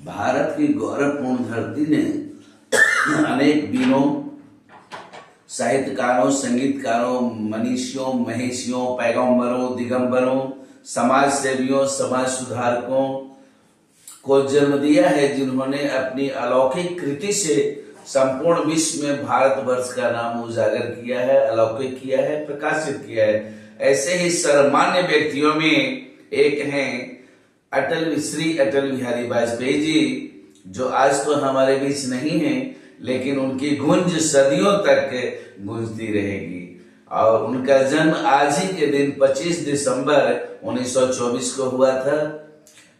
भारत की गौरवपूर्ण धरती ने अनेक वीरों, साहित्यकारों, संगीतकारों, मनीषियों, महेशियों, पैगंबरों, दिगंबरों, समाज सेवियों, समाज सुधारकों को जन्म दिया है, जिन्होंने अपनी अलौकिक कृति से संपूर्ण विश्व में भारतवर्ष का नाम उजागर किया है, अलौकिक किया है, प्रकाशित किया है। ऐसे ही सर्वमान्य व्यक्तियों में एक हैं श्री अटल बिहारी वाजपेयी जी, जो आज तो हमारे बीच नहीं हैं, लेकिन उनकी गूंज सदियों तक गूंजती रहेगी। और उनका जन्म आज ही के दिन 25 दिसंबर 1924 को हुआ था।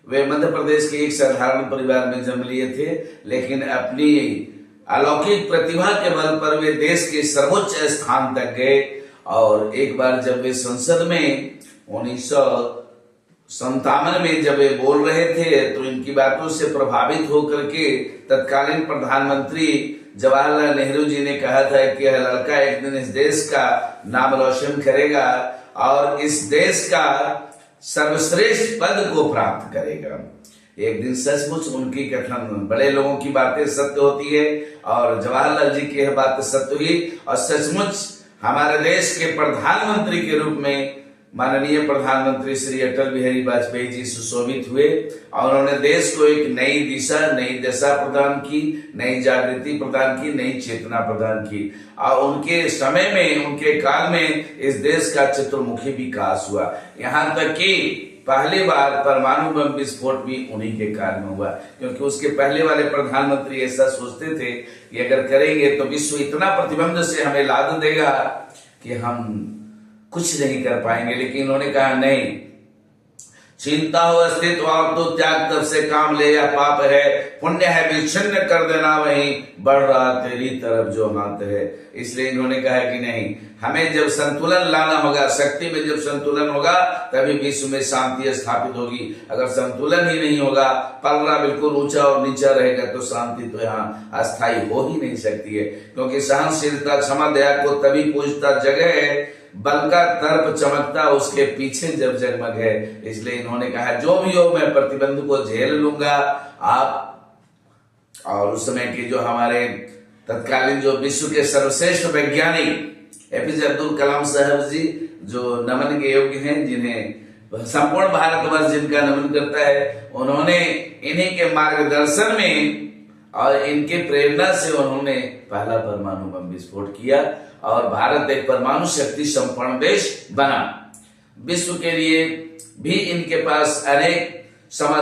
वे मध्य प्रदेश के एक साधारण परिवार में जन्म लिए थे, लेकिन अपनी अलौकिक प्रतिभा के बल पर वे देश के सर्वोच्च स्थान तक गए। और एक बार जब वे संसद में 1957 में जब वे बोल रहे थे, तो इनकी बातों से प्रभावित होकर के तत्कालीन प्रधानमंत्री जवाहरलाल नेहरू जी ने कहा था कि यह लड़का एक दिन इस देश का नाम रोशन करेगा और इस देश का सर्वश्रेष्ठ पद को प्राप्त करेगा। एक दिन सचमुच उनकी कथन, बड़े लोगों की बातें सत्य होती है और जवाहरलाल जी की यह बात सत्य हुई और सचमुच हमारे देश के प्रधानमंत्री के रूप में माननीय प्रधानमंत्री श्री अटल बिहारी वाजपेयी जी सुशोभित हुए और उन्होंने देश को एक नई दिशा, नई दशा प्रदान की, नई जागृति प्रदान की, नई चेतना प्रदान की। और उनके समय में, उनके काल में इस देश का चतुर्मुखी विकास हुआ। यहाँ तक कि पहली बार परमाणु बम विस्फोट भी उन्हीं के काल में हुआ, क्योंकि उसके पहले वाले प्रधानमंत्री ऐसा सोचते थे कि अगर करेंगे तो विश्व इतना प्रतिबंध से हमें लाद देगा कि हम कुछ नहीं कर पाएंगे। लेकिन इन्होंने कहा नहीं, चिंता हो अस्तित्व और तो त्याग तब से काम ले, या पाप है पुण्य है विच्छिन्न कर देना, वहीं बढ़ रहा तेरी तरफ जो हाथ है। इसलिए इन्होंने कहा कि नहीं, हमें जब संतुलन लाना होगा, शक्ति में जब संतुलन होगा तभी विश्व में शांति स्थापित होगी। अगर संतुलन ही नहीं होगा, पलड़ा बिल्कुल ऊंचा और नीचा रहेगा, तो शांति तो यहाँ अस्थायी हो ही नहीं सकती है। क्योंकि सहनशीलता, क्षमा, दया को तभी पूजता जगह है, बल का तर्प चमकता उसके पीछे जब जगमग है। इसलिए इन्होंने कहा जो भी हो मैं प्रतिबंध को झेल लूंगा। आप और उस समय के जो हमारे तत्कालीन जो विश्व के सर्वश्रेष्ठ वैज्ञानिक एपीजे अब्दुल कलाम साहब जी, जो नमन के योग्य हैं, जिन्हें संपूर्ण भारतवर्ष जिनका नमन करता है, उन्होंने इन्हीं के मार्गदर्शन में और इनके प्रेरणा से उन्होंने पहला परमाणु बम विस्फोट किया और भारत एक परमाणु शक्ति संपन्न देश बना। विश्व के लिए भी इनके पास अनेक समाधान